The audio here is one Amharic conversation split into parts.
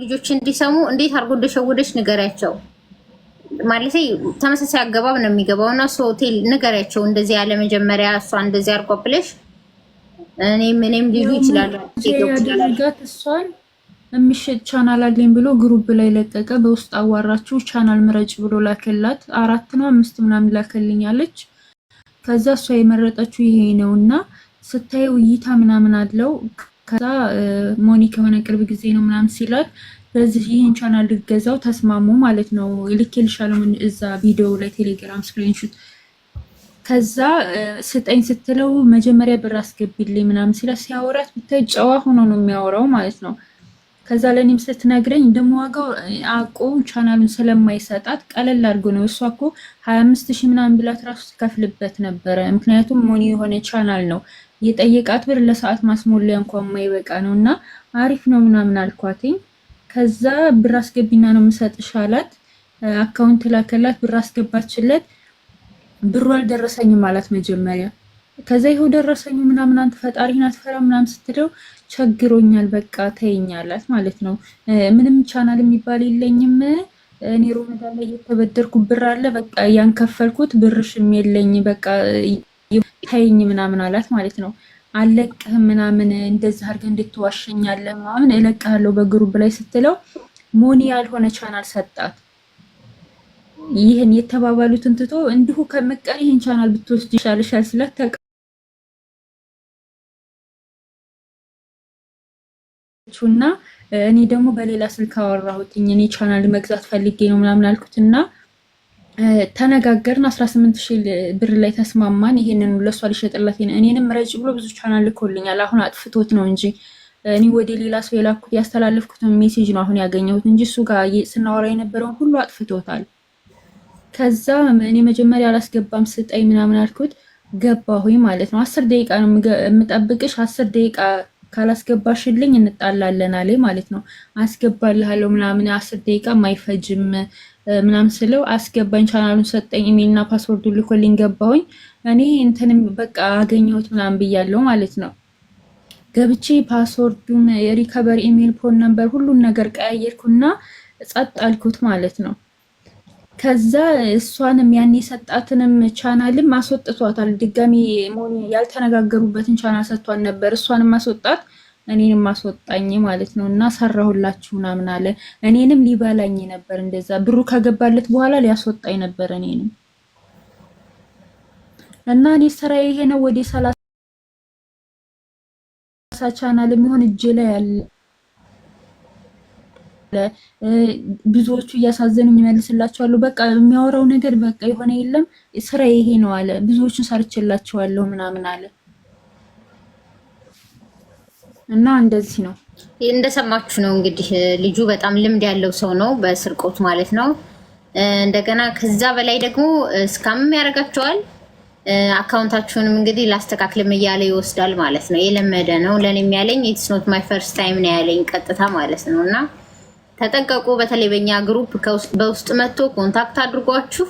ልጆች እንዲሰሙ እንዴት አድርጎ እንደሸወደሽ ንገሪያቸው። ማለት ተመሳሳይ አገባብ ነው የሚገባውና ሆቴል ንገሪያቸው። እንደዚህ ያለ መጀመሪያ እሷ እንደዚህ አድርጎ ብለሽ እኔም ሊሉ ይችላል። ያደረጋት እሷን የሚሸጥ ቻናል አለኝ ብሎ ግሩፕ ላይ ለቀቀ። በውስጥ አዋራችሁ ቻናል ምረጭ ብሎ ላከላት። 4 ነው 5 ምናምን ላከልኛለች። ከዛ እሷ የመረጠችው ይሄ ነውና ስታየው እይታ ምናምን አለው። ከዛ ሞኒ ከሆነ ቅርብ ጊዜ ነው ምናምን ሲላት በዚህ ይሄን ቻናል ልገዛው ተስማሙ ማለት ነው። ልኬልሻለሁ እዛ ቪዲዮ ላይ ቴሌግራም ስክሪንሾት። ከዛ ስጠኝ ስትለው መጀመሪያ ብር አስገቢልኝ ምናምን ሲላት ሲያወራት ብታይ ጨዋ ሆኖ ነው የሚያወራው ማለት ነው። ከዛ ለኔም ስትነግረኝ ደሞ ዋጋው አቆ ቻናሉን ስለማይሰጣት ቀለል አድርጎ ነው። እሷ እኮ 25000 ምናምን ብላት ራሱ ትከፍልበት ነበረ። ምክንያቱም ሞኒ የሆነ ቻናል ነው የጠየቃት ብር ለሰዓት ማስሞላያ እንኳን ማይበቃ ነውና አሪፍ ነው ምናምን አልኳትኝ። ከዛ ብር አስገቢና ነው የምሰጥሽ አላት። አካውንት ላከላት፣ ብር አስገባችለት። ብሩ አልደረሰኝም ማለት መጀመሪያ። ከዛ ይሄው ደረሰኝ ምናምን አንተ ፈጣሪህን አትፈራም ምናምን ስትለው ቸግሮኛል በቃ ተይኛላት ማለት ነው። ምንም ቻናል የሚባል የለኝም እኔ ሮመዳን ላይ የተበደርኩ ብር አለ በቃ ያን ከፈልኩት ብርሽም የለኝ በቃ ተይኝ ምናምን አላት ማለት ነው። አለቅህም ምናምን እንደዛ አድርገህ እንድትዋሸኛለህ ምናምን እለቅሃለሁ በግሩፕ ላይ ስትለው ሞኒ ያልሆነ ቻናል ሰጣት። ይሄን የተባባሉትን ትቶ እንዲሁ ከመቀሪ ይሄን ቻናል ብትወስድ ይሻልሻል ስላት ተቀበለችውና እኔ ደግሞ በሌላ ስልክ አወራሁትኝ እኔ ቻናል መግዛት ፈልጌ ነው ምናምን አልኩትና ተነጋገርን። 18000 ብር ላይ ተስማማን። ይሄንን ለሷ ሊሸጥላት እኔንም ረጭ ብሎ ብዙ ቻናል ልኮልኛል። አሁን አጥፍቶት ነው እንጂ እኔ ወደ ሌላ ሰው የላኩት ያስተላለፍኩት ሜሴጅ ነው አሁን ያገኘሁት እንጂ እሱ ጋር ስናወራ የነበረውን ሁሉ አጥፍቶታል። ከዛ እኔ መጀመሪያ አላስገባም ስጠኝ ምናምን አልኩት። ገባሁኝ ማለት ነው። 10 ደቂቃ ነው የምጠብቅሽ፣ 10 ደቂቃ ካላስገባሽልኝ እንጣላለን አለኝ ማለት ነው። አስገባልሃለሁ ምናምን 10 ደቂቃ ማይፈጅም ምናምን ስለው አስገባኝ። ቻናሉን ሰጠኝ፣ ኢሜልና ፓስወርዱን ልኮልኝ ገባሁኝ። እኔ እንትንም በቃ አገኘሁት ምናምን ብያለሁ ማለት ነው። ገብቼ ፓስወርዱን የሪከቨሪ ኢሜል ፎን ነምበር ሁሉን ነገር ቀያየርኩና ጸጥ አልኩት ማለት ነው። ከዛ እሷንም ያን የሰጣትንም ቻናልም አስወጥቷታል። ድጋሚ ሞኒ ያልተነጋገሩበትን ቻናል ሰጥቷን ነበር። እሷንም አስወጣት እኔንም አስወጣኝ ማለት ነው። እና ሰራሁላችሁ ምናምን አለ። እኔንም ሊበላኝ ነበር እንደዛ ብሩ ከገባለት በኋላ ሊያስወጣኝ ነበር እኔንም። እና እኔ ስራዬ ይሄ ነው። ወደ 30 ቻናል የሚሆን እጄ ላይ ያለ ብዙዎቹ እያሳዘኑኝ እመልስላቸዋለሁ። በቃ የሚያወራው ነገር በቃ የሆነ የለም ስራዬ ይሄ ነው አለ። ብዙዎቹን ሰርቼላቸዋለሁ ምናምን አለ። እና እንደዚህ ነው። እንደሰማችሁ ነው እንግዲህ ልጁ በጣም ልምድ ያለው ሰው ነው በስርቆት ማለት ነው። እንደገና ከዛ በላይ ደግሞ ስካም ያደርጋቸዋል። አካውንታችሁንም እንግዲህ ላስተካክልም እያለ ይወስዳል ማለት ነው። የለመደ ነው። ለኔም ያለኝ ኢትስ ኖት ማይ ፈርስት ታይም ነው ያለኝ ቀጥታ ማለት ነውና ተጠንቀቁ። በተለይ በእኛ ግሩፕ በውስጥ መጥቶ ኮንታክት አድርጓችሁ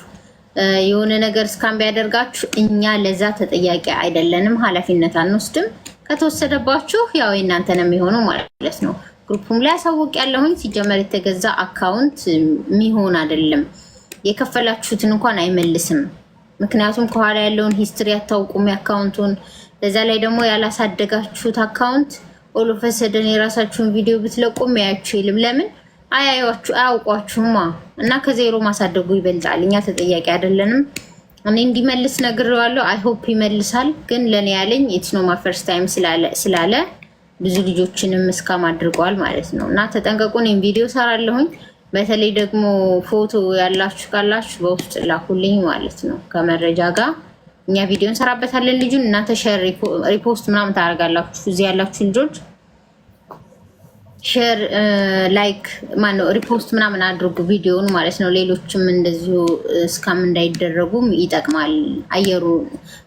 የሆነ ነገር ስካም ቢያደርጋችሁ እኛ ለዛ ተጠያቂ አይደለንም፣ ኃላፊነት አንወስድም። ከተወሰደባችሁ ያው እናንተ ነው የሚሆነው ማለት ነው። ግሩፑም ላይ አሳውቅ ያለሁኝ ሲጀመር የተገዛ አካውንት የሚሆን አይደለም። የከፈላችሁትን እንኳን አይመልስም። ምክንያቱም ከኋላ ያለውን ሂስትሪ አታውቁም የአካውንቱን። ለዛ ላይ ደግሞ ያላሳደጋችሁት አካውንት ኦሎፈሰደን የራሳችሁን ቪዲዮ ብትለቁም ያያችሁ ይልም ለምን አያውቋችሁማ። እና ከዜሮ ማሳደጉ ይበልጣል። እኛ ተጠያቂ አይደለንም። እኔ እንዲመልስ ነግሬዋለሁ። አይ ሆፕ ይመልሳል። ግን ለኔ ያለኝ ኢትስ ኖ ማይ ፈርስት ታይም ስላለ ብዙ ልጆችንም እስካም አድርገዋል ማለት ነው። እና ተጠንቀቁ። እኔም ቪዲዮ ሰራለሁኝ። በተለይ ደግሞ ፎቶ ያላችሁ ካላችሁ በውስጥ ላኩልኝ ማለት ነው ከመረጃ ጋር። እኛ ቪዲዮ እንሰራበታለን። ልጁን እናንተ ሼር ሪፖስት ምናምን ታደርጋላችሁ። እዚህ ያላችሁ ልጆች ሼር ላይክ ማነው ሪፖስት ምናምን አድርጉ ቪዲዮውን ማለት ነው። ሌሎችም እንደዚሁ እስካም እንዳይደረጉም ይጠቅማል። አየሩ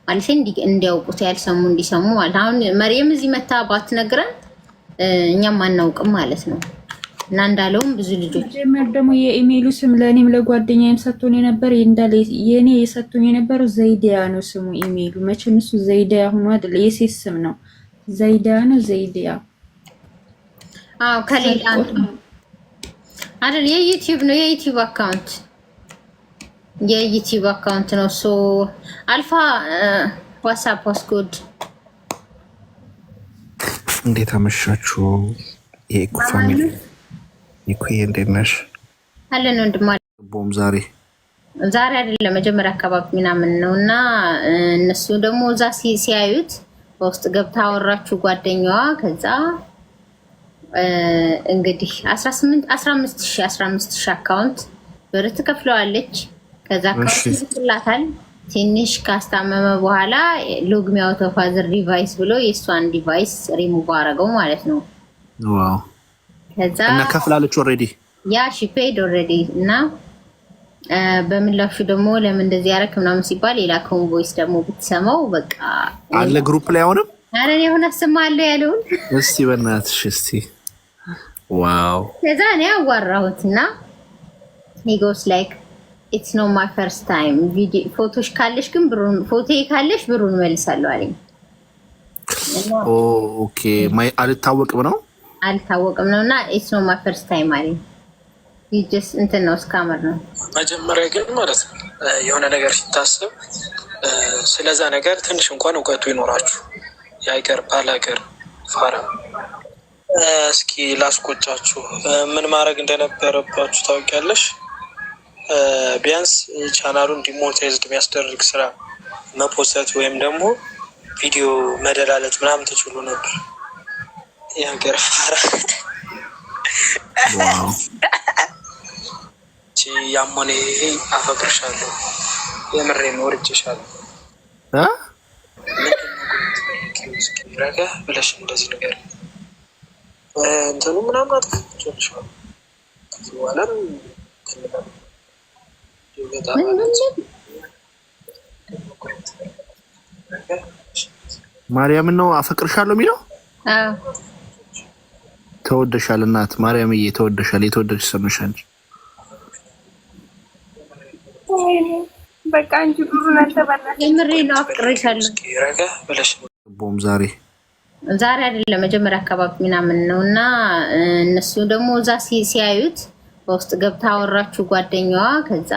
ማለት እንዲያውቁት ያልሰሙ እንዲሰሙ ማለት አሁን መሪየም እዚህ መታ ባትነግረን እኛም አናውቅም ማለት ነው። እና እንዳለውም ብዙ ልጆች ጀመር ደግሞ የኢሜይሉ ስም ለኔም ለጓደኛዬም ሰጥቶኝ ነበር። እንዳለ የኔ የሰጥቶኝ የነበረው ዘይዲያ ነው ስሙ ኢሜይሉ። መቼም እሱ ዘይዲያ ሆኖ አይደል የሴት ስም ነው። ዘይዲያ ነው ዘይዲያ። አዎ ከሌላ አይደል? የዩቲዩብ ነው፣ የዩቲዩብ አካውንት ነው። ሶ አልፋ ዋትስአፕ ዋስኮድ እንዴት አመሻችሁ? የኢኩ ፋሚሊ ኢኩዬ እንዴት ነሽ? አለን ወንድም ቦም ዛሬ አይደለም መጀመሪያ አካባቢ ምናምን ነውና እነሱ ደግሞ እዛ ሲያዩት በውስጥ ገብታ አወራችሁ ጓደኛዋ። ከዛ እንግዲህ 15000 አካውንት ብር ትከፍለዋለች። ከዛ አካውንት ይላታል። ትንሽ ካስታመመ በኋላ ሎግ ሚያውት ኦፍ አዘር ዲቫይስ ብሎ የሷን ዲቫይስ ሪሙቭ አረገው ማለት ነው። ዋው ከዛ እና ከፍላለች ኦሬዲ ያ ሺ ፔድ ኦሬዲ እና በምላሹ ደግሞ ለምን እንደዚህ ያረክ ምናምን ሲባል የላከውን ቮይስ ደግሞ ብትሰማው በቃ አለ ግሩፕ ላይ አሁንም አረ እኔ አሁን አሰማለሁ ያለውን እስቲ በእናትሽ እስቲ ዋው ከዛ እኔ አዋራሁትና he goes like it's not my first time ቪዲዮ ፎቶሽ ካለሽ ግን ብሩን ፎቶዬ ካለሽ ብሩን መልሳለሁ አለኝ። ኦኬ ማይ አልታወቅም ነውና it's not my first time አለኝ። ይጀስ እንትን ነው ስካመር ነው። መጀመሪያ ግን ማለት ነው የሆነ ነገር ሲታሰብ ስለዛ ነገር ትንሽ እንኳን እውቀቱ ይኖራችሁ ያይቀር ባላገር ፋራ እስኪ ላስቆጫችሁ ምን ማድረግ እንደነበረባችሁ ታውቂያለሽ? ቢያንስ ቻናሉን ዲሞኔታይዝድ የሚያስደርግ ስራ መፖሰት ወይም ደግሞ ቪዲዮ መደላለት ምናምን ትችሉ ነበር። ያገር ፋራ ያሞኔ አፈቅርሻለሁ የምሬን ወርጄሻለሁ ረጋ ብለሽ እንደዚህ ነገር እንትኑ ምናምን አጥፍቼልሻለሁ። ከዚህ በኋላም ማርያምን ነው አፈቅርሻለሁ የሚለው። ተወደሻል እናት ማርያምዬ ተወደሻል። የተወደድሽ ሰምሻል። በቃ እንጂ ብሩን አልተባላሽ የምሬ ነው አፍቅሬሻለሁ። ረጋ ብለሽ ቦም ዛሬ አይደለም መጀመሪያ አካባቢ ምናምን ነውና እነሱ ደግሞ እዛ ሲያዩት በውስጥ ገብታ አወራችሁ ጓደኛዋ። ከዛ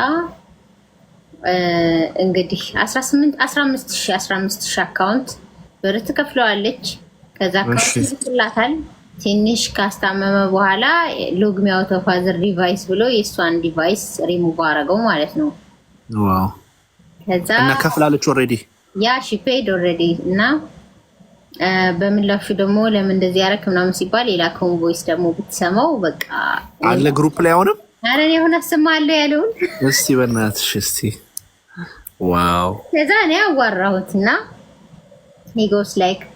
እንግዲህ 15000 አካውንት ብር ትከፍለዋለች። ከዛ አካውንት ይላታል። ትንሽ ካስታመመ በኋላ ሎግ ሚያውት ኦፍ አዘር ዲቫይስ ብሎ የሷን ዲቫይስ ሪሙቭ አረገው ማለት ነው። ዋው ከዛ እና ከፍላለች ኦሬዲ ያ ሺ ፔድ ኦሬዲ እና በምላሹ ደግሞ ለምን እንደዚህ ያረክ ምናምን ሲባል የላከውን ቮይስ ደግሞ ብትሰማው በቃ አለ ግሩፕ ላይ አሁንም አረ እኔ አሁን አሰማለሁ ያለውን እስቲ በእናትሽ እስቲ ዋው ከዛ እኔ አዋራሁትና he goes like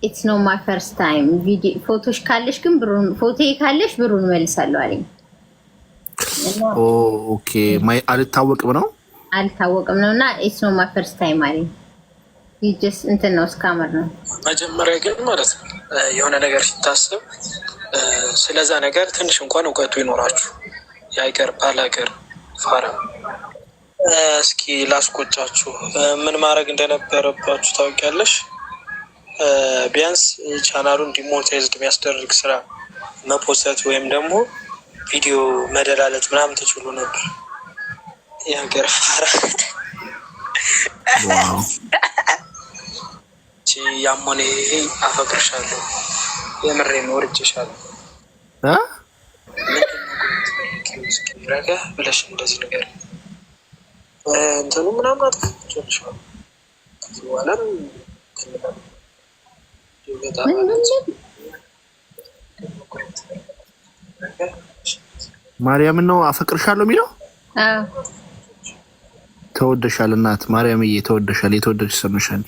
it's not my first time ቪዲዮ ፎቶሽ ካለሽ ግን ብሩን ፎቶዬ ካለሽ ብሩን መልሳለሁ አለኝ። ኦኬ ማይ አልታወቅም ነውና it's not my first time አለኝ። ይጀስ እንትን ነው ስካመር ነው። መጀመሪያ ግን ማለት ነው የሆነ ነገር ሲታሰብ ስለዛ ነገር ትንሽ እንኳን እውቀቱ ይኖራችሁ ያይቀር ባላገር ፋራ እስኪ ላስቆጫችሁ ምን ማድረግ እንደነበረባችሁ ታውቂያለሽ? ቢያንስ ቻናሉን ዲሞኔታይዝድ የሚያስደርግ ስራ መፖሰት ወይም ደግሞ ቪዲዮ መደላለት ምናምን ትችሉ ነበር። ያገር ፋራ ያሞኔ አፈቅርሻለሁ የምሬን ወርጄሻለሁ ረጋ ብለሽ እንደዚህ ነገር እንትኑ ምናምን አጥፍቼልሻለሁ። ከዚህ በኋላም ማርያምን ነው አፈቅርሻለሁ የሚለው። ተወደሻል እናት ማርያምዬ ተወደሻል። የተወደድሽ ሰምሻል።